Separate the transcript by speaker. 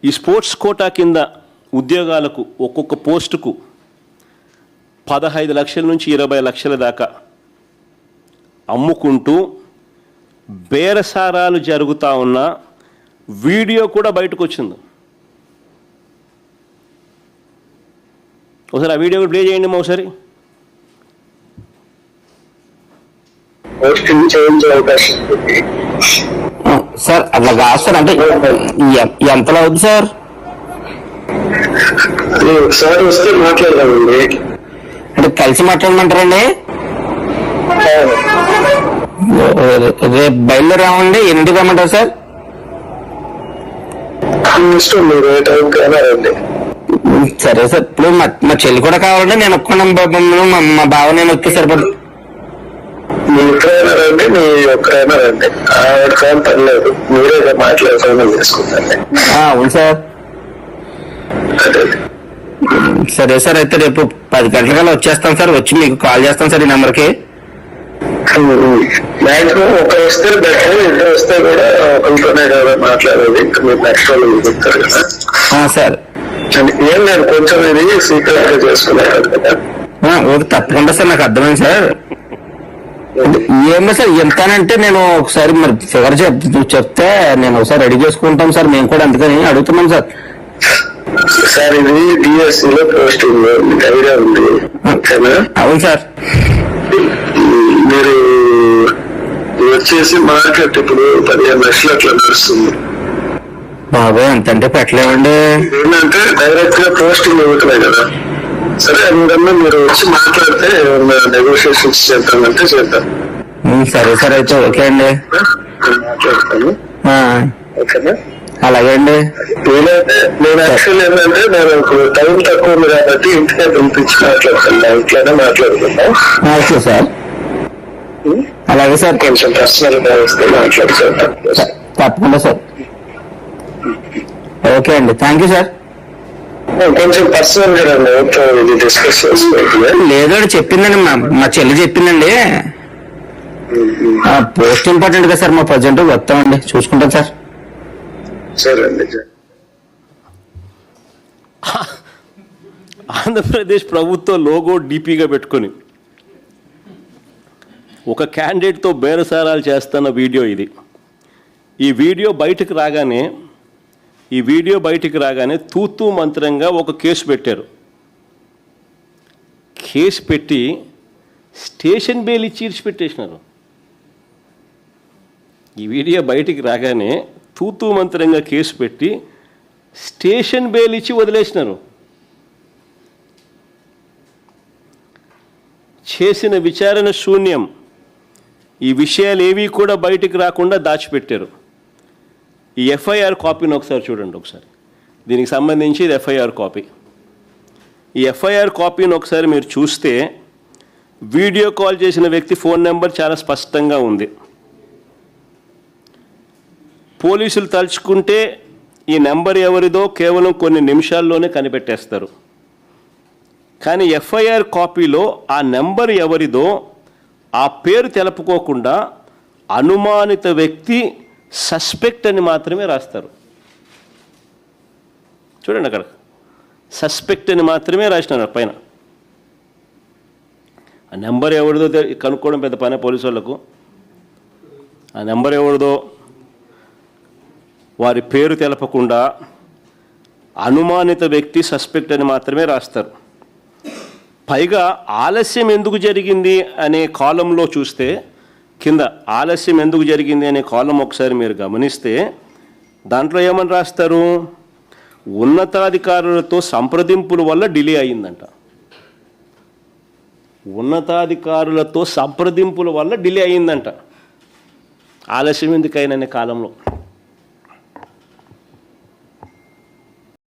Speaker 1: ఈ sports quota కింద ఉద్యోగాలకు ఒక్కొక్క పోస్టుకు 15 లక్షల నుంచి 20 లక్షల దాకా అమ్ముకుంటూ బేరసారాలు జరుగుతూ ఉన్న వీడియో కూడా బయటకు వచ్చింది. ఒకసారి ఆ వీడియో ప్లే చేయండి మా ఒకసారి.
Speaker 2: సార్ అట్లా కాదు సార్, అంటే ఎంతలో అవుతుంది సార్?
Speaker 3: ఒకసారి వస్తే మాట్లాడదామండి.
Speaker 2: అంటే కలిసి మాట్లాడమంటారండి? రేపు బయలుదేరామండి. ఎన్నింటికి రమ్మంటారు సార్?
Speaker 3: ఇష్టం, మీరు ఏ టైంకి అయినా రండి.
Speaker 2: సరే సార్. ఇప్పుడు మా చెల్లి కూడా కావాలంటే నేను ఒక్కడం మా బావ నేను వస్తే సరిపడు.
Speaker 3: మీ ఇక్కడైనా రండి, మీ ఒక్కరైనా రండి, ఆవిడ కానీ పర్లేదు, మీరే మాట్లాడుకోవడం చేసుకుంటాండి.
Speaker 2: అవును సార్. సరే సార్, అయితే రేపు 10 గంటలకల్లా వచ్చేస్తాను సార్. వచ్చి మీకు కాల్ చేస్తాను సార్ ఈ నెంబర్కి.
Speaker 3: మాక్సిమం ఒకరు వస్తే బెటర్, ఇద్దరు వస్తే కూడా ఒకరితోనే కదా మాట్లాడేది. ఇంకా మీరు నెక్స్ట్ వాళ్ళు చెప్తారు కదా
Speaker 2: సార్.
Speaker 3: ఏం లేదు, కొంచెం ఇది సీక్రెట్ గా చేసుకున్నారు కదా.
Speaker 2: ఓకే, తప్పకుండా సార్. నాకు అర్థమైంది సార్. ఏమో సార్, ఎంతనంటే నేను ఒకసారి మరి ఫిగర్ చెప్తే నేను ఒకసారి రెడీ చేసుకుంటాం సార్. మేము కూడా అందుకని అడుగుతున్నాం సార్.
Speaker 3: సార్ ఇది డిఎస్సి లో పోస్టింగ్, మీకు ఐడియా ఉంది?
Speaker 2: అవును సార్.
Speaker 3: మీరు వచ్చేసి మార్కెట్ ఇప్పుడు 15 లక్షలు అట్లా నడుస్తుంది.
Speaker 2: బాబాయ్ అంతంటే పెట్టలేమండి.
Speaker 3: ఏంటంటే డైరెక్ట్ గా పోస్టింగ్ ఇవ్వట్లే కదా. సరే, అందుకన్నా మీరు వచ్చి మాట్లాడితే నెగోషియేషన్స్ చేద్దామంటే చేద్దాం.
Speaker 2: సరే సార్, అయితే ఓకే అండి.
Speaker 3: మాట్లాడతాను. ఓకేనా?
Speaker 2: అలాగే అండి.
Speaker 3: నేను యాక్చువల్ ఏంటంటే నేను టైం తక్కువ ఉంది కాబట్టి ఇంటికే పిలిపించి మాట్లాడుతున్నా, ఇంట్లోనే మాట్లాడుతున్నా.
Speaker 2: Okay sir. అలాగే సార్.
Speaker 3: కొంచెం పర్సనల్ గా వస్తే మాట్లాడుతాను.
Speaker 2: తప్పకుండా సార్. ఓకే అండి, థ్యాంక్ యూ సార్.
Speaker 3: కొంచెం పర్సనల్ గా ఇది డిస్కస్ చేసుకోవాలి.
Speaker 2: లేదండి, చెప్పిందండి మా చెల్లి చెప్పిందండి. పోస్ట్ ఇంపార్టెంట్ కదా సార్. మా ప్రజెంట్ వస్తామండి, చూసుకుంటాం సార్.
Speaker 3: సరే అండి.
Speaker 1: ఆంధ్రప్రదేశ్ ప్రభుత్వ లోగో డీపీగా పెట్టుకొని ఒక క్యాండిడేట్తో బేరసారాలు చేస్తున్న వీడియో ఇది. ఈ వీడియో బయటికి రాగానే తూతూ మంత్రంగా ఒక కేసు పెట్టారు. కేసు పెట్టి స్టేషన్ బెయిల్ ఇచ్చి ఇడిచిపెట్టేసినారు. ఈ వీడియో బయటికి రాగానే తూతూ మంత్రంగా కేసు పెట్టి స్టేషన్ బెయిల్ ఇచ్చి వదిలేసినారు. చేసిన విచారణ శూన్యం. ఈ విషయాలు ఏవి కూడా బయటికి రాకుండా దాచిపెట్టారు. ఈ ఎఫ్ఐఆర్ కాపీని ఒకసారి చూడండి. ఒకసారి దీనికి సంబంధించి ఇది ఎఫ్ఐఆర్ కాపీ. ఈ ఎఫ్ఐఆర్ కాపీని ఒకసారి మీరు చూస్తే వీడియో కాల్ చేసిన వ్యక్తి ఫోన్ నెంబర్ చాలా స్పష్టంగా ఉంది. పోలీసులు తలుచుకుంటే ఈ నెంబర్ ఎవరిదో కేవలం కొన్ని నిమిషాల్లోనే కనిపెట్టేస్తారు. కానీ ఎఫ్ఐఆర్ కాపీలో ఆ నెంబర్ ఎవరిదో ఆ పేరు తెలుపుకోకుండా అనుమానిత వ్యక్తి సస్పెక్ట్ అని మాత్రమే రాస్తారు. చూడండి, అక్కడ సస్పెక్ట్ అని మాత్రమే రాసినారు పైన. ఆ నెంబర్ ఎవరిదో కనుక్కోవడం పెద్ద పని పోలీసు వాళ్ళకు. ఆ నెంబర్ ఎవరిదో వారి పేరు తెలపకుండా అనుమానిత వ్యక్తి సస్పెక్ట్ అని మాత్రమే రాస్తారు. పైగా ఆలస్యం ఎందుకు జరిగింది అనే కాలంలో చూస్తే, కింద ఆలస్యం ఎందుకు జరిగింది అనే కాలం ఒకసారి మీరు గమనిస్తే దాంట్లో ఏమని రాస్తారు? ఉన్నతాధికారులతో సంప్రదింపుల వల్ల డిలే అయిందంట. ఉన్నతాధికారులతో సంప్రదింపుల వల్ల డిలే అయిందంట. ఆలస్యం ఎందుకైనా కాలంలో